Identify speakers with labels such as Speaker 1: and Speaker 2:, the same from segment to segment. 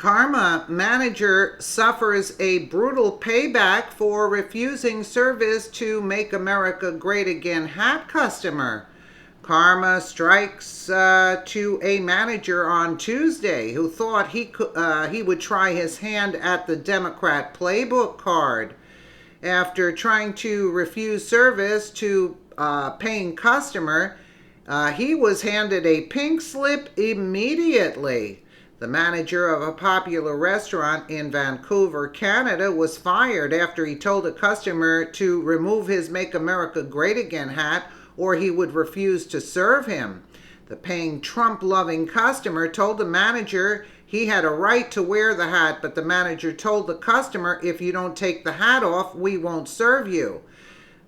Speaker 1: Karma manager suffers a brutal payback for refusing service to Make America Great Again hat customer. Karma strikes to a manager on Tuesday who thought he would try his hand at the Democrat playbook card. After trying to refuse service to a paying customer, he was handed a pink slip immediately. The manager of a popular restaurant in Vancouver, Canada, was fired after he told a customer to remove his Make America Great Again hat or he would refuse to serve him. The paying Trump-loving customer told the manager he had a right to wear the hat, but the manager told the customer, if you don't take the hat off, we won't serve you.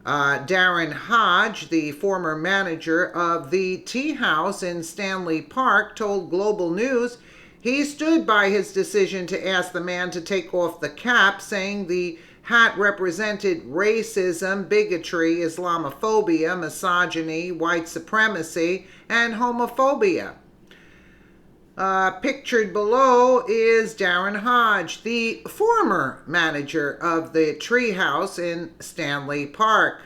Speaker 1: Darren Hodge, the former manager of the Tea House in Stanley Park, told Global News he stood by his decision to ask the man to take off the cap, saying the hat represented racism, bigotry, Islamophobia, misogyny, white supremacy, and homophobia. Pictured below is Darren Hodge, the former manager of the Treehouse in Stanley Park.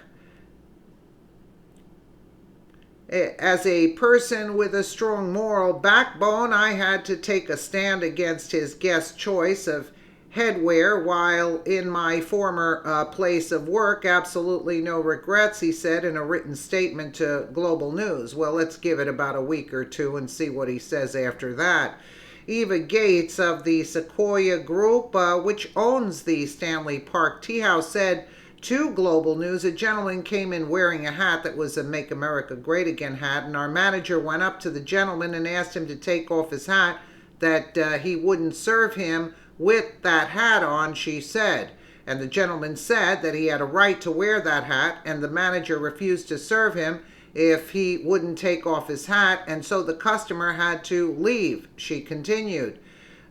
Speaker 1: As a person with a strong moral backbone, I had to take a stand against his guest choice of headwear while in my former place of work. Absolutely no regrets, he said in a written statement to Global News. Well, let's give it about a week or two and see what he says after that. Eva Gates of the Sequoia Group, which owns the Stanley Park Tea House, said to Global News, a gentleman came in wearing a hat that was a Make America Great Again hat, and our manager went up to the gentleman and asked him to take off his hat, that he wouldn't serve him with that hat on, she said. And the gentleman said that he had a right to wear that hat, and the manager refused to serve him if he wouldn't take off his hat, and so the customer had to leave, she continued.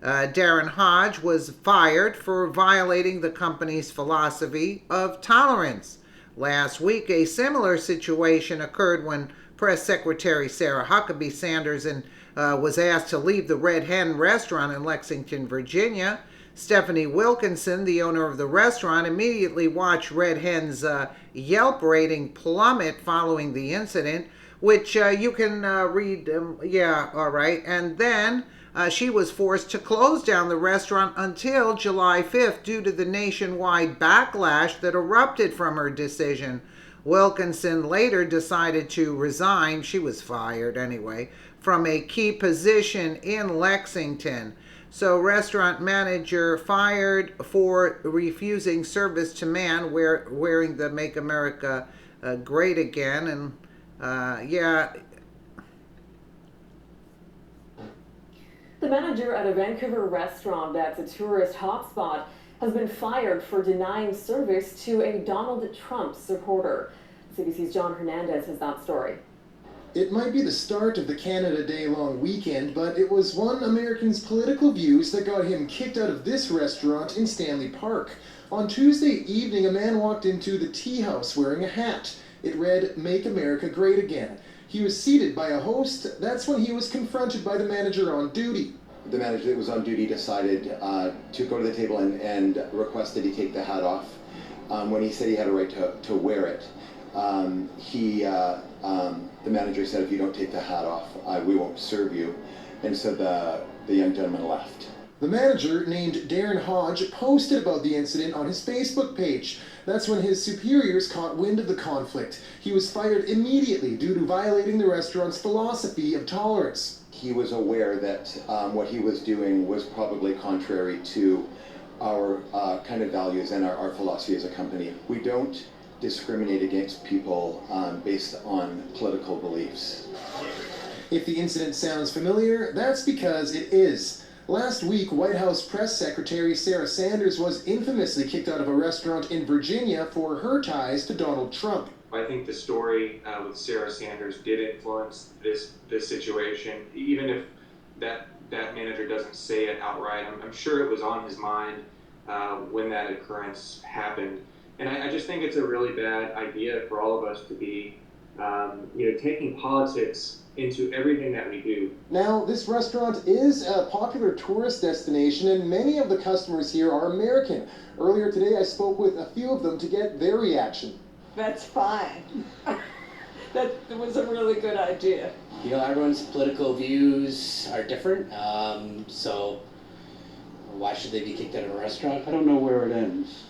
Speaker 1: Darren Hodge was fired for violating the company's philosophy of tolerance. Last week, a similar situation occurred when Press Secretary Sarah Huckabee Sanders was asked to leave the Red Hen restaurant in Lexington, Virginia. Stephanie Wilkinson, the owner of the restaurant, immediately watched Red Hen's Yelp rating plummet following the incident, which you can read. And then she was forced to close down the restaurant until July 5th due to the nationwide backlash that erupted from her decision. Wilkinson later decided to resign, she was fired anyway, from a key position in Lexington. So restaurant manager fired for refusing service to man wearing the Make America Great Again. And
Speaker 2: The manager at a Vancouver restaurant that's a tourist hotspot has been fired for denying service to a Donald Trump supporter. CBC's John Hernandez has that story.
Speaker 3: It might be the start of the Canada Day long weekend, but it was one American's political views that got him kicked out of this restaurant in Stanley Park. On Tuesday evening, a man walked into the tea house wearing a hat. It read, "Make America Great Again." He was seated by a host. That's when he was confronted by the manager on duty.
Speaker 4: The manager that was on duty decided to go to the table and requested he take the hat off. When he said he had a right to wear it, the manager said, if you don't take the hat off, we won't serve you. And so the young gentleman left.
Speaker 3: The manager, named Darren Hodge, posted about the incident on his Facebook page. That's when his superiors caught wind of the conflict. He was fired immediately due to violating the restaurant's philosophy of tolerance.
Speaker 4: He was aware that what he was doing was probably contrary to our kind of values and our philosophy as a company. We don't discriminate against people based on political beliefs.
Speaker 3: If the incident sounds familiar, that's because it is. Last week, White House Press Secretary Sarah Sanders was infamously kicked out of a restaurant in Virginia for her ties to Donald Trump.
Speaker 5: I think the story with Sarah Sanders did influence this situation, even if that manager doesn't say it outright. I'm sure it was on his mind when that occurrence happened. And I just think it's a really bad idea for all of us to be taking politics into everything that we do.
Speaker 3: Now, this restaurant is a popular tourist destination, and many of the customers here are American. Earlier today, I spoke with a few of them to get their reaction.
Speaker 6: That's fine. That was a really good idea.
Speaker 7: Everyone's political views are different, so why should they be kicked out of a restaurant?
Speaker 8: I don't know where it ends.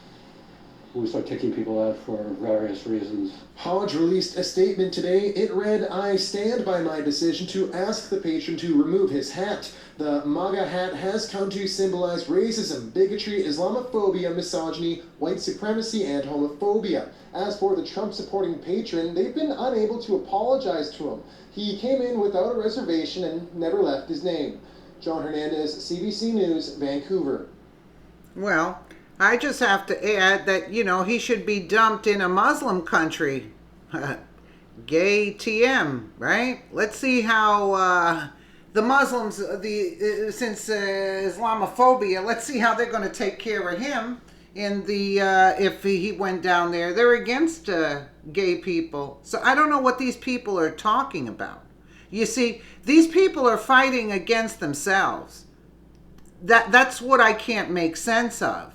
Speaker 8: We start kicking people out for various reasons.
Speaker 3: Hodge released a statement today. It read, "I stand by my decision to ask the patron to remove his hat. The Maga hat has come to symbolize racism, bigotry, Islamophobia, misogyny, white supremacy, and homophobia. As for the Trump-supporting patron, they've been unable to apologize to him. He came in without a reservation and never left his name." John Hernandez, CBC News, Vancouver.
Speaker 1: Well, I just have to add that, he should be dumped in a Muslim country. Gay TM, right? Let's see how the Muslims, since Islamophobia, let's see how they're going to take care of him if he went down there. They're against gay people. So I don't know what these people are talking about. You see, these people are fighting against themselves. That's what I can't make sense of.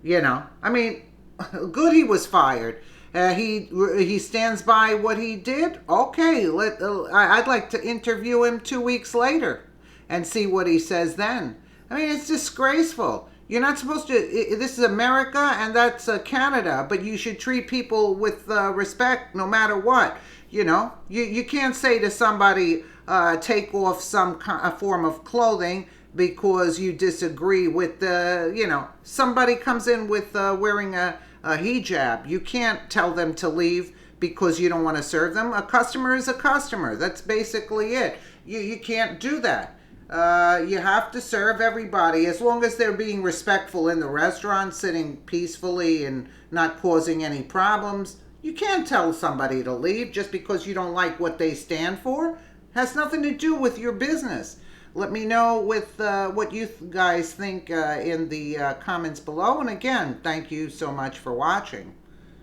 Speaker 1: I mean, good he was fired. He stands by what he did. Okay, I'd like to interview him 2 weeks later and see what he says then. I mean, it's disgraceful. You're not supposed to. This is America and that's Canada, but you should treat people with respect no matter what. You can't say to somebody, take off some form of clothing because you disagree with somebody comes in with wearing a hijab. You can't tell them to leave because you don't want to serve them. A customer is a customer. That's basically it. You can't do that. You have to serve everybody as long as they're being respectful in the restaurant, sitting peacefully and not causing any problems. You can't tell somebody to leave just because you don't like what they stand for. Has nothing to do with your business. Let me know what you guys think in the comments below. And again, thank you so much for watching.